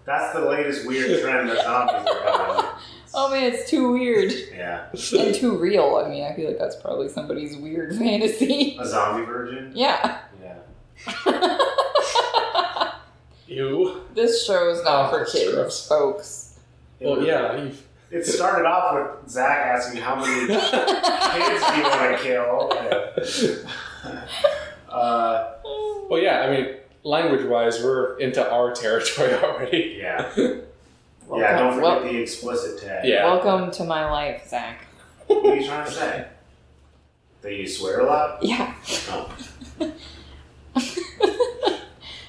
That's the latest weird trend that zombies are going. Oh man, it's too weird. Yeah. And too real. I mean, I feel like that's probably somebody's weird fantasy. A zombie virgin? Yeah. Yeah. Ew. This show is not for kids, gross. folks. Well, yeah. It started off with Zach asking how many kids do you want to kill? Well, yeah, I mean, language-wise, we're into our territory already. Yeah. Yeah, don't forget the explicit tag. Yeah. Welcome to my life, Zach. What are you trying to say? That you swear a lot? Yeah. Oh.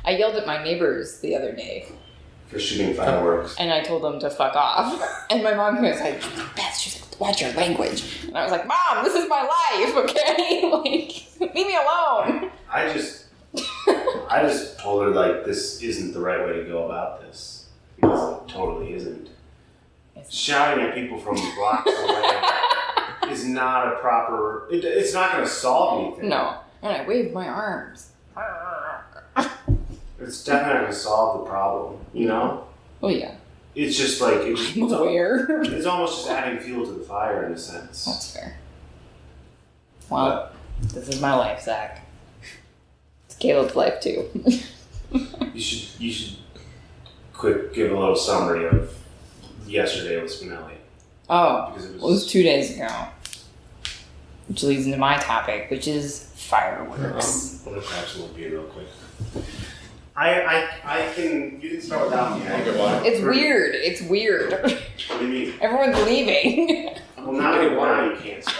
I yelled at my neighbors the other day. For shooting fireworks. And I told them to fuck off. And my mom was like, Beth, she's like, watch your language. And I was like, Mom, this is my life, okay? Like, leave me alone. I just told her, like, this isn't the right way to go about this. Because it totally isn't. Shouting at people from blocks away is not a proper... It's not going to solve anything. No. And I waved my arms. It's definitely not going to solve the problem, you know? Oh, yeah. It's just like... I'm aware. It's almost just adding fuel to the fire in a sense. That's fair. Well, this is my life, Zach. It's Caleb's life, too. You should give a little summary of yesterday with Spinelli. Oh, Because it was 2 days ago. Which leads into my topic, which is fireworks. I'm gonna grab some more beer real quick. I can. You can start without me. It's weird. It's weird. What do you mean? Everyone's leaving. Well, now you can't start.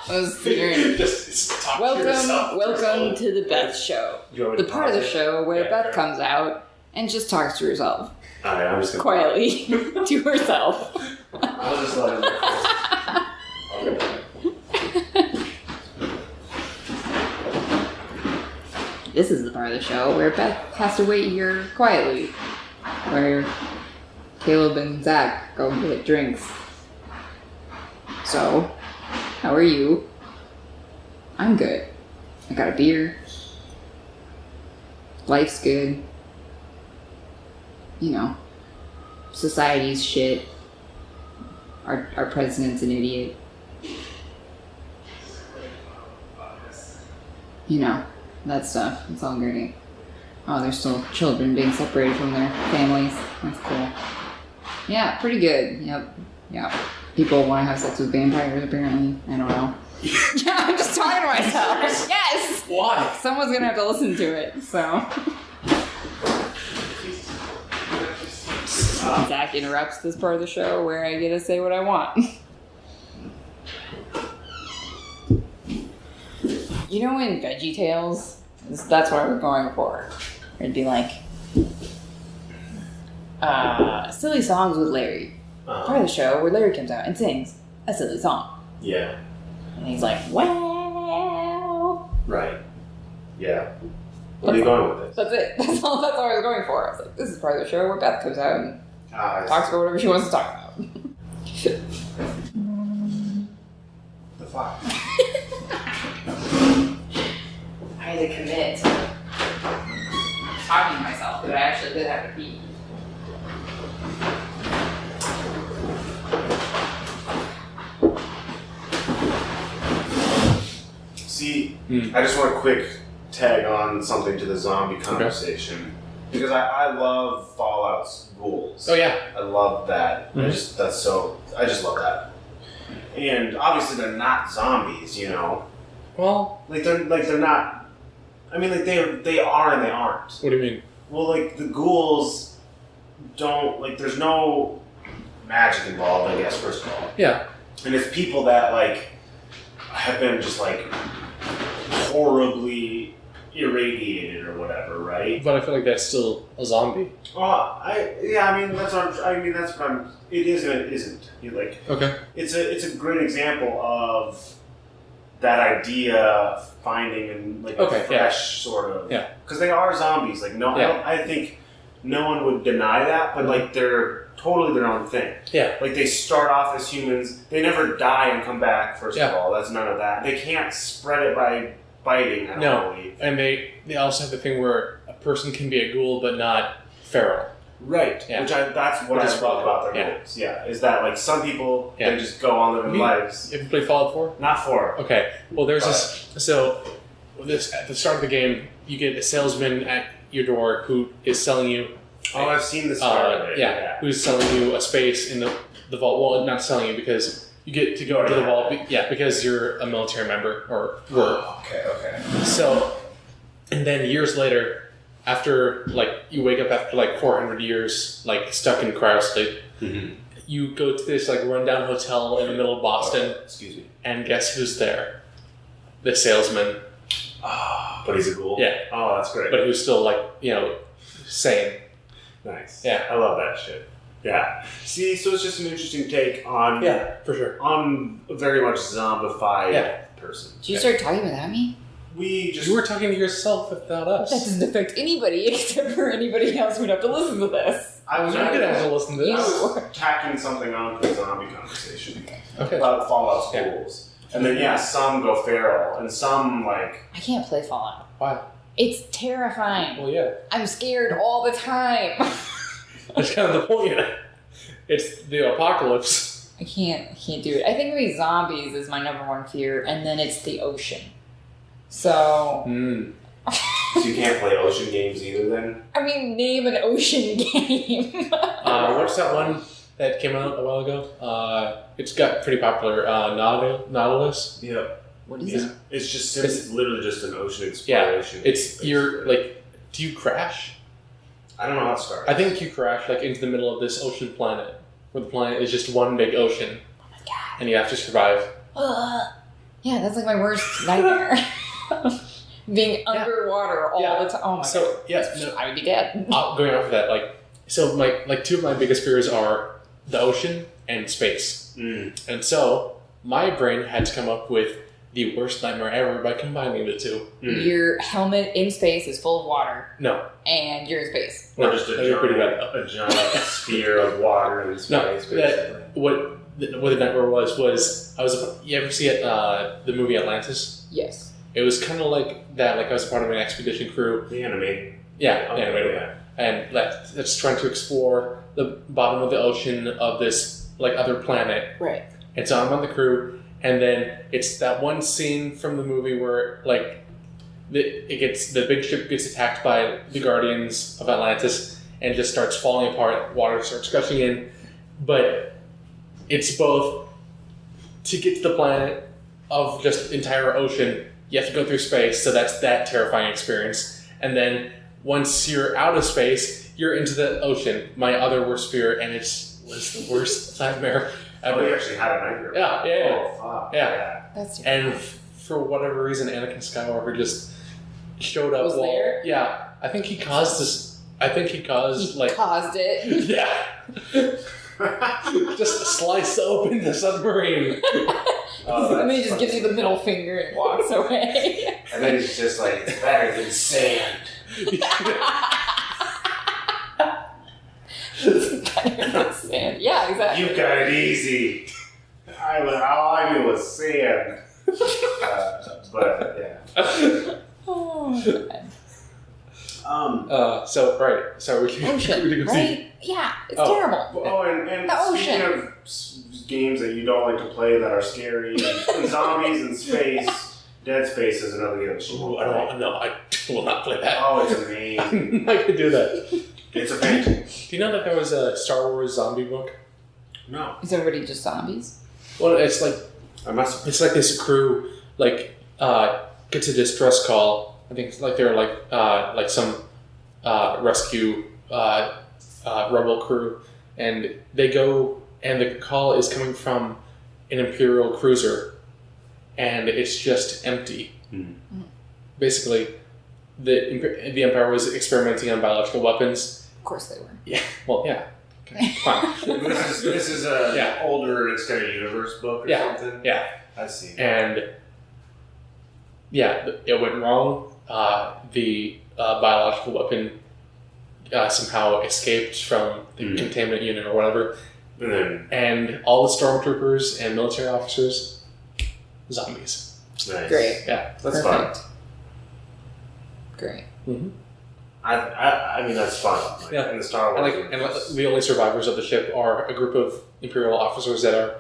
I was figuring. Just talk to yourself. Welcome to the Beth Show. The part of the show where Beth comes out and just talks to herself. Alright, I'm just gonna quietly to herself. I'll just let it record. This is the part of the show where Beth has to wait here quietly, where Caleb and Zach go get drinks. So, how are you? I'm good. I got a beer. Life's good. You know, society's shit. Our president's an idiot. You know, that stuff. It's all great. Oh, there's still children being separated from their families. That's cool. Yeah, pretty good. Yep. Yeah. People want to have sex with vampires, apparently. I don't know. Yeah, I'm just talking to myself. Yes! Why? Someone's gonna have to listen to it, so. Zach interrupts this part of the show where I get to say what I want. You know in VeggieTales, that's what I was going for. It'd be like, silly songs with Larry. Part of the show where Larry comes out and sings a silly song. Yeah. And he's like, wow. Right. Yeah. Where are you going with this? That's it. That's all I was going for. I was like, this is part of the show where Beth comes out and talks about whatever she wants to talk about. The fuck? I had to commit to talking to myself, but I actually did have to pee. See, I just want a quick tag on something to the zombie conversation. Because I love Fallout's ghouls. Oh yeah. I love that. Mm-hmm. I just love that. And obviously they're not zombies, you know. Well, they're not. I mean, like they are and they aren't. What do you mean? Well, like the ghouls don't there's no magic involved, I guess. First of all. Yeah. And it's people that have been just horribly irradiated or whatever, right? But I feel like that's still a zombie. It is and it isn't. Okay. It's a great example of that idea finding a fresh sort of, because they are zombies. I think no one would deny that, but they're totally their own thing. Yeah. They start off as humans. They never die and come back. First of all, that's none of that. They can't spread it by biting. I don't believe. And they also have the thing where person can be a ghoul but not feral. Right. Yeah. That's what Which I is love about their yeah. rules. Yeah. Is that like some people Yeah. they just go on living lives. Have you played Fallout 4? Not for. Okay. Well, there's this at the start of the game, you get a salesman at your door who is selling you. Oh, I've seen this start of it. Yeah, who's selling you a space in the vault. Well, not selling you because you get to go to the vault. Yeah, because you're a military member or were. Oh, okay. So, and then years later, after like you wake up after like 400 years, like stuck in cryosleep, you go to this like rundown hotel in the middle of Boston. Excuse me. And guess who's there? The salesman. Oh, but he's a ghoul? Yeah. Oh, that's great. But who's still like, sane. Nice. Yeah. I love that shit. Yeah. See, so it's just an interesting take on For sure. on a very much zombified person. Did you start talking without me? We just You were talking to yourself without us. That doesn't affect anybody except for anybody else who'd have to listen to this. I was You're gonna have to listen to I this. was tacking something on to the zombie conversation Okay. about Fallout schools. And then some go feral and some like I can't play Fallout. Why? It's terrifying. Well, yeah. I'm scared all the time. That's kind of the point. It's the apocalypse. I can't do it. I think maybe zombies is my number one fear, and then it's the ocean. So, so you can't play ocean games either then? I mean, name an ocean game. What's that one that came out a while ago? It's got pretty popular. Nautilus. Yep. What is it? It's literally just an ocean exploration. You're like, do you crash? I don't know how it starts. I think you crash like into the middle of this ocean planet, where the planet is just one big ocean. Oh my god. And you have to survive. Yeah, that's like my worst nightmare. Being underwater all the time. Oh my god. So yeah, I would be dead. Going off of that, so two of my biggest fears are the ocean and space. And so my brain had to come up with the worst nightmare ever by combining the two. Your helmet in space is full of water. No. And you're in space. Or just a giant sphere of water in space. What the nightmare was you ever see the movie Atlantis? Yes. It was kind of like that. Like I was part of an expedition crew. The animated. Yeah, animated. And that's trying to explore the bottom of the ocean of this like other planet. Right. And so I'm on the crew. And then it's that one scene from the movie where like the big ship gets attacked by the Guardians of Atlantis and just starts falling apart. Water starts gushing in, but it's both to get to the planet of just entire ocean. You have to go through space, so that's that terrifying experience. And then once you're out of space, you're into the ocean. My other worst fear, and it was the worst nightmare ever. Oh, you actually had a nightmare. Yeah. Oh, fuck. Yeah. That's And for whatever reason, Anakin Skywalker just showed up. Was there? Yeah. I think he caused this. I think he caused caused it. Yeah. Just slice open the submarine. And then he just gives you the middle finger and walks away. And then he's just like, it's better than sand. Yeah, exactly. You got it easy. All I knew was sand. But yeah. Oh, God. So we can Ocean, right? Yeah, it's terrible. Oh, and The speaking ocean. of games that you don't like to play that are scary, and zombies in space, Dead Space is another game that you won't play. I will not play that. Oh, it's amazing. I could do that. It's a fantasy. Do you know that there was a Star Wars zombie book? No. Is everybody just zombies? Well, it's like It's like this crew gets a distress call. I think it's like they're like some rescue rebel crew, and they go, and the call is coming from an Imperial cruiser, and it's just empty. Basically, the Empire was experimenting on biological weapons. Of course they were. Yeah. Well, yeah. Okay, fine. this is a older extended universe book or something. Yeah. I see. And it went wrong. The biological weapon somehow escaped from the containment unit or whatever. And all the stormtroopers and military officers, zombies. Nice. Great. Yeah. That's fun. Great. Mm-hmm. I mean, that's fun. Like, Yeah. in the Star Wars. And the only survivors of the ship are a group of Imperial officers that are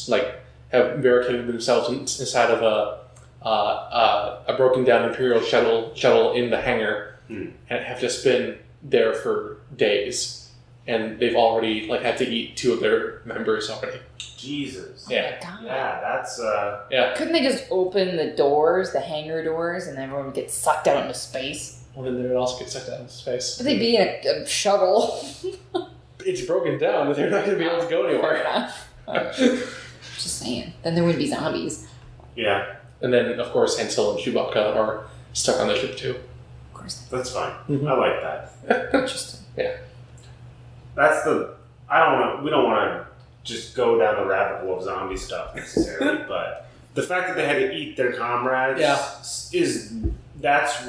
like have barricaded themselves inside of a broken down Imperial shuttle in the hangar, and have just been there for days, and they've already like had to eat 2 of their members already. Jesus. Yeah. Oh my God. Yeah, that's Yeah. Couldn't they just open the doors, the hangar doors, and everyone would get sucked out into space? Well, then they would also get sucked out into space. Would they be in a shuttle? It's broken down. They're not going to be able to go Fair anywhere. enough. Just saying. Then there wouldn't be zombies. yeah. And then, of course, Hansel and Chewbacca are stuck on the ship too. Of course. That's fine. Mhm. I like that. Interesting. That's the. We don't want to just go down the rabbit hole of zombie stuff necessarily, but the fact that they had to eat their comrades that's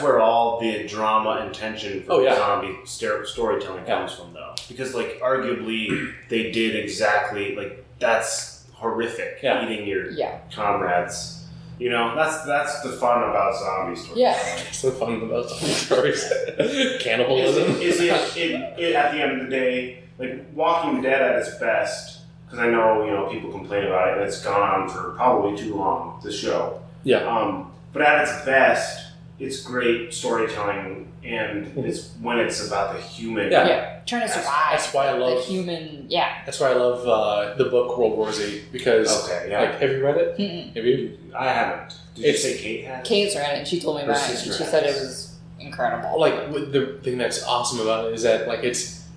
where all the drama and tension for zombie storytelling comes from, though. Because, like, arguably, they did exactly, like, that's horrific, eating your comrades. You know, that's the fun about zombie stories. Yeah. It's the fun about zombie stories. Cannibalism. Is it at the end of the day, like, Walking Dead at its best, because I know, people complain about it, and it's gone on for probably too long, the show. Yeah. But at its best, it's great storytelling, and it's when it's about the human. Yeah. Trying to survive. That's why I love the human. Yeah. That's why I love the book World War Z, because like, have you read it? Mm-mm. Have you? I haven't. Did you say Kate had? Kate's read it, and she told me Her about it, and sister she has. said it was incredible. Like, the thing that's awesome about it is that, like, it's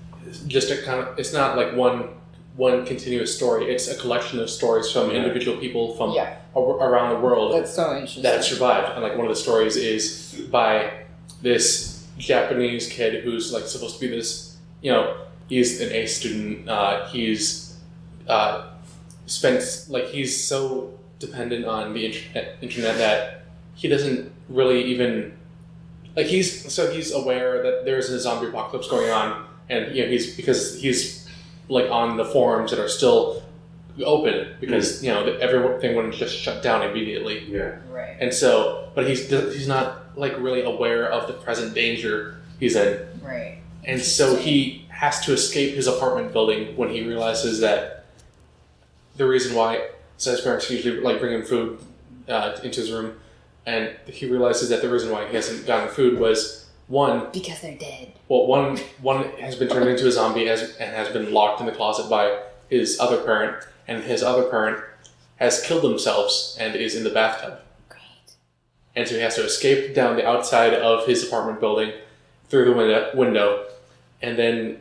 just a kind of, it's not like one continuous story. It's a collection of stories from individual people from around the world. That's so interesting. That have survived. And, like, one of the stories is by this Japanese kid who's, like, supposed to be this, he's an A student. He's spent, like, he's so dependent on the internet that he doesn't really even, like, he's aware that there's a zombie apocalypse going on, and he's like on the forums that are still open because everything wouldn't just shut down immediately. Yeah. Right. And so, but he's not like really aware of the present danger he's in. Right. And so he has to escape his apartment building when he realizes that the reason why, so his parents usually like bring him food into his room, and he realizes that the reason why he hasn't gotten food was because they're dead. Well, one has been turned into a zombie and has been locked in the closet by his other parent, and his other parent has killed themselves and is in the bathtub. Great. And so he has to escape down the outside of his apartment building through the window, and then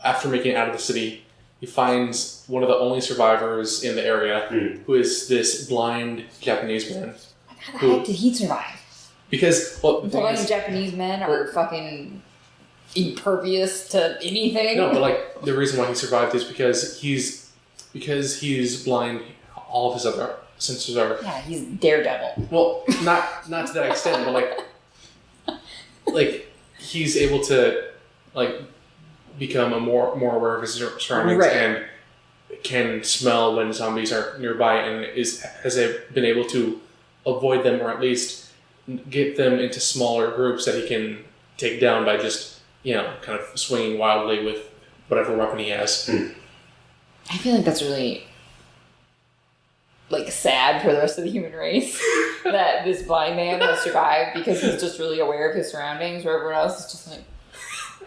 after making it out of the city, he finds one of the only survivors in the area, who is this blind Japanese man. How the heck did he survive? Because, well, the thing Blind is, Japanese men are fucking impervious to anything. no, but like the reason why he survived is because he's blind. All of his other senses are. Yeah, he's Daredevil. Well, not to that extent, but like he's able to like become more aware of his surroundings and can smell when zombies are nearby, and has been able to avoid them, or at least get them into smaller groups that he can take down by just kind of swinging wildly with whatever weapon he has. I feel like that's really like sad for the rest of the human race that this blind man has survived because he's just really aware of his surroundings, where everyone else is just like,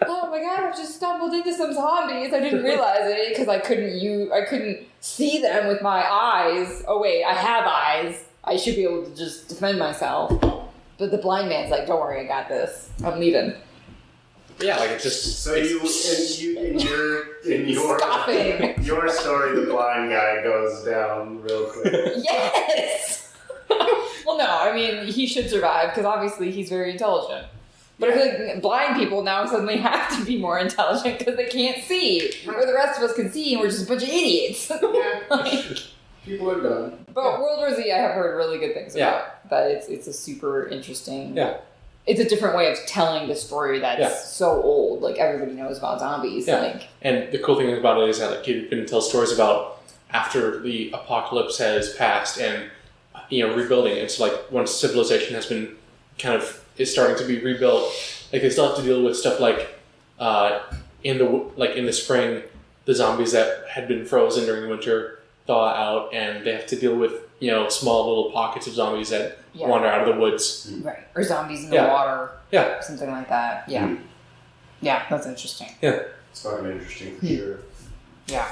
oh my god, I've just stumbled into some zombies. I didn't realize it because I couldn't see them with my eyes. Oh wait, I have eyes. I should be able to just defend myself. But the blind man's like, don't worry, I got this. I'm leaving. Yeah, like it's just. So in your Stopping. your story, the blind guy goes down real quick. Yes! Well, no, I mean, he should survive because obviously he's very intelligent. But I feel like blind people now suddenly have to be more intelligent because they can't see. Where the rest of us can see and we're just a bunch of idiots. Like, People are done. but World War Z I have heard really good things about. That it's a super interesting... Yeah. It's a different way of telling the story that's so old. Like, everybody knows about zombies. Yeah. Like, And the cool thing about it is that like you can tell stories about after the apocalypse has passed and rebuilding. It's like once civilization has been kind of is starting to be rebuilt. Like they still have to deal with stuff like in the spring, the zombies that had been frozen during the winter thaw out, and they have to deal with small little pockets of zombies that wander out of the woods. Right. Or zombies in the water. Yeah. Something like that. Yeah. Yeah, that's interesting. Yeah. It's fucking interesting for sure. Yeah.